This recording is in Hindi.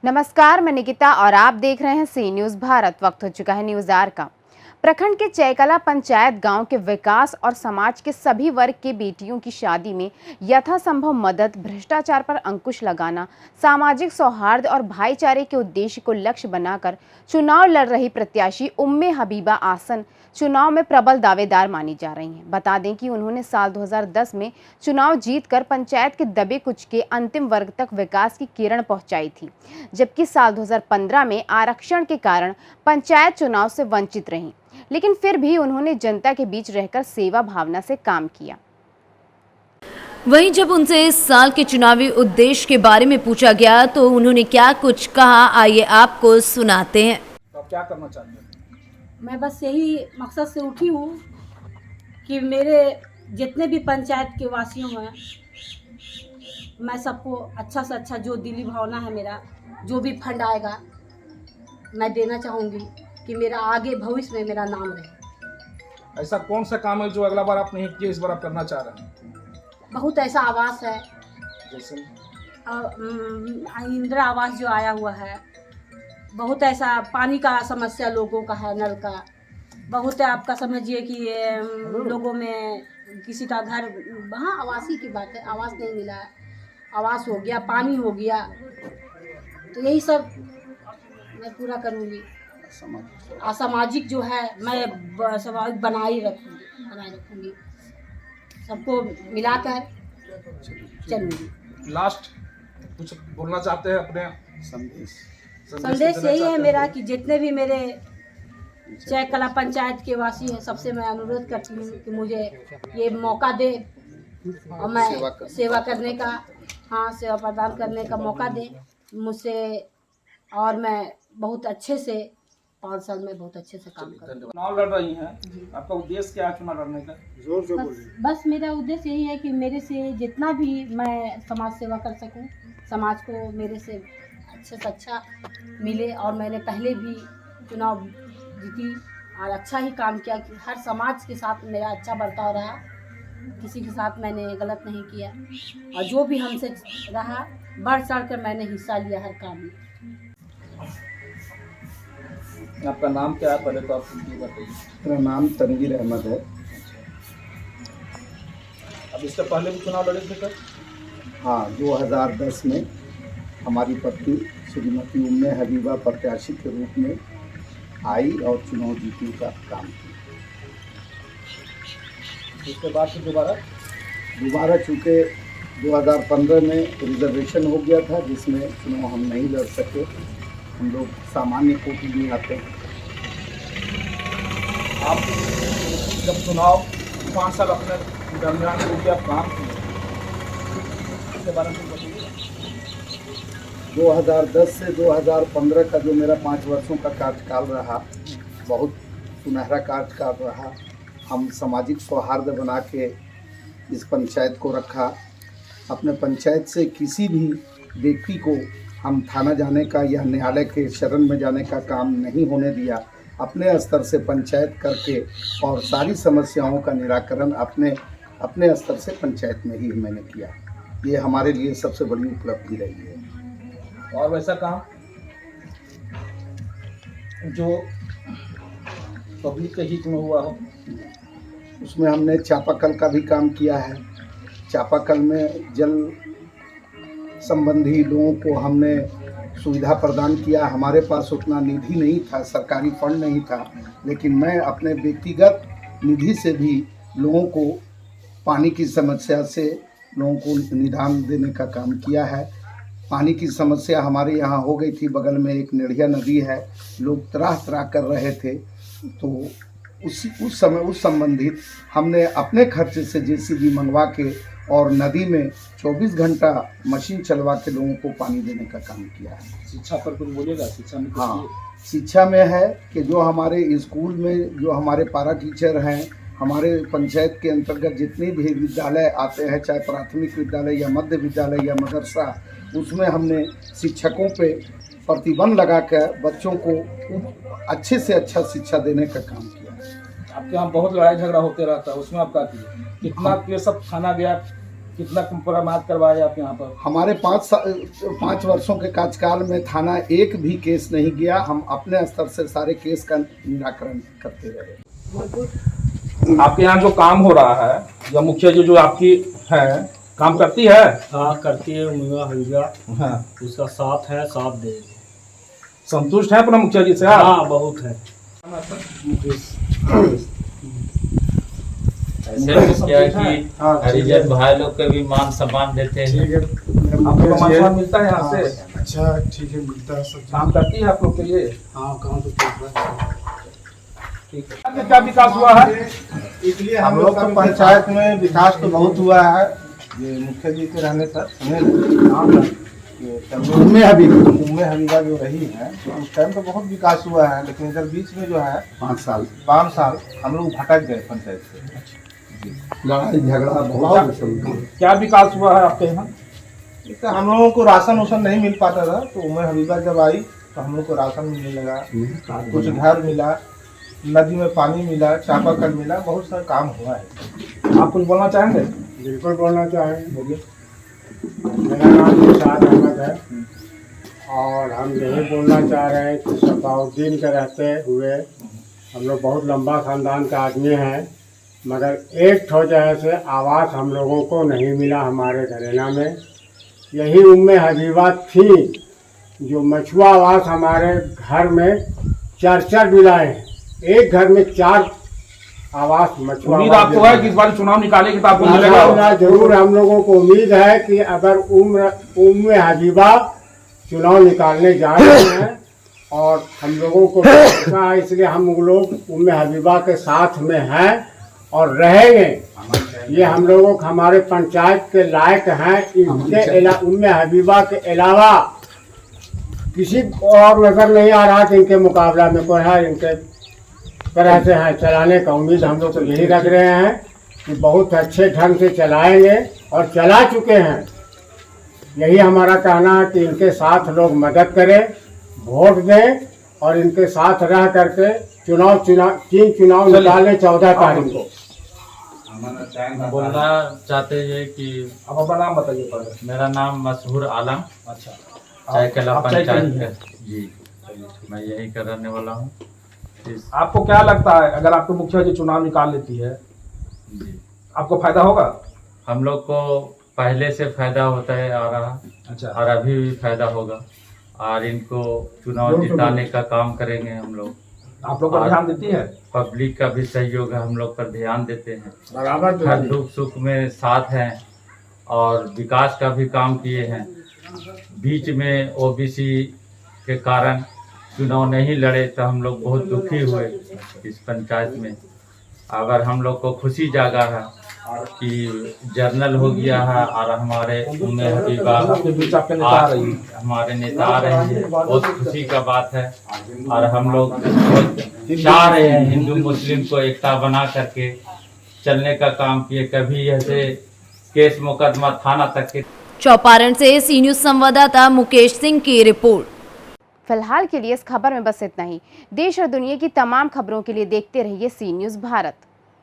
नमस्कार, मैं निकिता और आप देख रहे हैं सी न्यूज़ भारत। वक्त हो चुका है न्यूज़ आर का। प्रखंड के चैकला पंचायत गांव के विकास और समाज के सभी वर्ग के बेटियों की शादी में यथासंभव मदद, भ्रष्टाचार पर अंकुश लगाना, सामाजिक सौहार्द और भाईचारे के उद्देश्य को लक्ष्य बनाकर चुनाव लड़ रही प्रत्याशी उम्मे हबीबा आसन चुनाव में प्रबल दावेदार मानी जा रही हैं। बता दें कि उन्होंने साल 2010 में चुनाव जीतकर पंचायत के दबे कुच के अंतिम वर्ग तक विकास की किरण पहुंचाई थी, जबकि साल 2015 में आरक्षण के कारण पंचायत चुनाव से वंचित रहीं, लेकिन फिर भी उन्होंने जनता के बीच रहकर सेवा भावना से काम किया। वहीं जब उनसे इस साल के चुनावी उद्देश्य के बारे में पूछा गया तो उन्होंने क्या कुछ कहा, आइए आपको सुनाते हैं। तो आप क्या करना चाहते हैं? मैं बस यही मकसद से उठी हूँ कि मेरे जितने भी पंचायत के वासियों हैं, मैं सबको अच्छा से अच्छा, जो दिली भावना है मेरा, जो भी फंड आएगा मैं देना चाहूँगी कि मेरा आगे भविष्य में मेरा नाम रहे। ऐसा कौन सा काम है जो अगला बार आप नहीं किए, इस बार आप करना चाह रहे हैं? बहुत ऐसा आवास है, जैसे इंदिरा आवास जो आया हुआ है, बहुत ऐसा पानी का समस्या लोगों का है, नल का बहुत है। आपका समझिए कि लोगों में किसी का घर, हाँ आवासी की बात है, आवास नहीं मिला है, आवास हो गया, पानी हो गया, तो यही सब मैं पूरा करूँगी। असामाजिक जो है मैं सामाजिक बनाए रखूँगी, सबको मिलाकर चलूँगी। लास्ट कुछ बोलना चाहते हैं अपने? संदेश यही है मेरा कि जितने भी मेरे चैकला पंचायत के वासी हैं, सबसे मैं अनुरोध करती हूँ कि मुझे ये मौका दे और मैं सेवा करने का, हाँ सेवा प्रदान करने का मौका दे मुझसे, और मैं बहुत अच्छे से 5 साल में बहुत अच्छे से काम करूँ। चुनाव लड़ रही हैं, आपका उद्देश्य क्या है चुनाव लड़ने का? जोर से बोलिए। बस मेरा उद्देश्य यही है कि मेरे से जितना भी मैं समाज सेवा कर सकूं, समाज को मेरे से अच्छे से अच्छा मिले। और मैंने पहले भी चुनाव जीती और अच्छा ही काम किया कि हर समाज के साथ मेरा अच्छा बर्ताव रहा, किसी के साथ मैंने गलत नहीं किया, और जो भी हमसे रहा बढ़ चढ़ कर मैंने हिस्सा लिया हर काम में। आपका नाम क्या है, पहले तो आप बताइए। मेरा नाम तनवीर अहमद है। अब इससे पहले भी चुनाव लड़े थे सर? हाँ, 2010 में हमारी पत्नी श्रीमती उम्मे हबीबा प्रत्याशी के रूप में आई और चुनाव जीतने का काम किया। उसके बाद फिर दोबारा चूँकि 2015 में रिजर्वेशन हो गया था, जिसमें चुनाव हम नहीं लड़ सके। हम लोग सामान्य कोटि में आते हैं। आप जब चुनाव 5 साल अपने दरमियान जो आप काम किए, उसके बारे में बताइए। 2010 से 2015 का जो मेरा 5 वर्षों का कार्यकाल रहा, बहुत सुनहरा कार्यकाल रहा। हम सामाजिक सौहार्द बना के इस पंचायत को रखा। अपने पंचायत से किसी भी व्यक्ति को हम थाना जाने का या न्यायालय के शरण में जाने का काम नहीं होने दिया। अपने स्तर से पंचायत करके और सारी समस्याओं का निराकरण अपने स्तर से पंचायत में ही मैंने किया। ये हमारे लिए सबसे बड़ी उपलब्धि रही है। और वैसा काम जो पब्लिक के हित में हुआ हो, उसमें हमने चापाकल का भी काम किया है। चापाकल में जल संबंधी लोगों को हमने सुविधा प्रदान किया। हमारे पास उतना निधि नहीं था, सरकारी फंड नहीं था, लेकिन मैं अपने व्यक्तिगत निधि से भी लोगों को पानी की समस्या से लोगों को निदान देने का काम किया है। पानी की समस्या हमारे यहाँ हो गई थी। बगल में एक नेड़िया नदी है, लोग त्राह कर रहे थे, तो उस समय उस संबंधित हमने अपने खर्चे से जेसीबी मंगवा के और नदी में 24 घंटा मशीन चलवा के लोगों को पानी देने का काम किया है। शिक्षा पर कुछ बोलिएगा? शिक्षा में हाँ, शिक्षा में है कि जो हमारे स्कूल में जो हमारे पारा टीचर हैं, हमारे पंचायत के अंतर्गत जितने भी विद्यालय आते हैं, चाहे प्राथमिक विद्यालय या मध्य विद्यालय या मदरसा, उसमें हमने शिक्षकों पे प्रतिबंध लगाकर बच्चों को अच्छे से अच्छा शिक्षा देने का काम किया है। आपके यहाँ बहुत लड़ाई झगड़ा होते रहता है, उसमें आप क्या किए? कितना केस सब थाना गया, कितना कंप्रोमाइज करवाए आप यहाँ पर? हमारे 5 वर्षों के कार्यकाल में थाना एक भी केस नहीं गया। हम अपने स्तर से सारे केस का निराकरण करते रहे। आपके यहाँ जो काम हो रहा है या मुखिया जी जो आपकी है काम करती है? हाँ करती है मुंगा हल्गा। हाँ। उसका साथ है, साथ दे। संतुष्ट है अपना मुखिया जी से आप? हाँ बहुत है। ऐसे मुखिया की हरिजन भाई लोग के भी मान सम्मान देते हैं। आपको मान सम्मान मिलता है यहाँ से? अच्छा ठीक है, मिलता है सब। काम करती है आप लोग के लिए? हाँ काम तो चल रहा है। ठीक है। क्या विकास हुआ है? इसलिए हम लोग का पंचायत में विकास तो बहुत हुआ है, ये मुखिया जी के रहने पर उम्मे हबीबा जो रही है उस टाइम तो बहुत विकास हुआ है, लेकिन इधर बीच में जो है 5 साल हम लोग भटक गए पंचायत से। लड़ाई झगड़ा बहुत। क्या विकास हुआ है आपके यहाँ? तो हम लोगों को राशन उसन नहीं मिल पाता था, तो उम्मे हबीबा जब आई तो हम लोग को राशन मिलने लगा, कुछ घर मिला, नदी में पानी मिला, चापाकल मिला, बहुत सारा काम हुआ है। आप कुछ बोलना चाहेंगे? बिल्कुल बोलना चाहेंगे। बोलिए। मेरा नाम निशाद अहमद है और हम यही बोलना चाह रहे हैं कि सफाउद्दीन के रहते हुए हम लोग बहुत लंबा खानदान का आदमी हैं, मगर एक वजह से आवास हम लोगों को नहीं मिला हमारे घरेना में। यही उम्मे हबीबा थी जो मछुआ आवास हमारे घर में 4 मिलाए हैं। एक घर में 4 आवास मछुआ। उम्मीद आपको है कि इस बार चुनाव निकालेगी तो आपको मिलेगा? जरूर हम लोगों को उम्मीद है कि अगर उम्मे हबीबा चुनाव निकालने जा रहे हैं और हम लोगों को भरोसा है, इसलिए हम लोग उम्मे हबीबा के साथ में हैं और रहेंगे। ये हम लोगों हमारे पंचायत के लायक हैं। इनके उम्मे हबीबा के अलावा किसी और नजर नहीं आ रहा कि इनके मुकाबला में कोई है। इनके तरह से है चलाने का उम्मीद हम लोग तो यही रख रहे हैं कि बहुत अच्छे ढंग से चलाएंगे और चला चुके हैं। यही हमारा कहना है कि इनके साथ लोग मदद करें, वोट दें और इनके साथ रह करके चुनाव निकालें 14 तारीख को। बोलना चाहते हैं कि आप अपना नाम बताइए पहले। मेरा नाम मशहूर आलम, अच्छा, चायकला आप पंचायत चायकली का। हैं? जी, मैं यही का रहने वाला हूँ। आपको क्या लगता है अगर आपको मुखिया जी चुनाव निकाल लेती है जी, आपको फायदा होगा? हम लोग को पहले से फायदा होता है आ रहा, अच्छा, और अभी भी फायदा होगा और इनको चुनाव जिताने का काम करेंगे हम लोग। आप लोग पर ध्यान देती है? पब्लिक का भी सहयोग है, हम लोग पर ध्यान देते हैं, बराबर हर दुख सुख में साथ हैं और विकास का भी काम किए हैं। बीच में ओबीसी के कारण चुनाव नहीं लड़े तो हम लोग बहुत दुखी हुए इस पंचायत में। अगर हम लोग को खुशी जागा है कि जर्नल हो गया है और हमारे उम्मे हबीबा आपके बीच आपके नेता आ रही है। हमारे नेता आ रहे हैं, बहुत खुशी का बात है। और हम लोग बहुत चाह रहे हैं हिंदू मुस्लिम को एकता बना करके चलने का काम किए। कभी ऐसे केस मुकदमा थाना तक के। चौपारण से सी न्यूज संवाददाता मुकेश सिंह की रिपोर्ट। फिलहाल के लिए इस खबर में बस इतना ही। देश और दुनिया की तमाम खबरों के लिए देखते रहिए सी न्यूज़ भारत।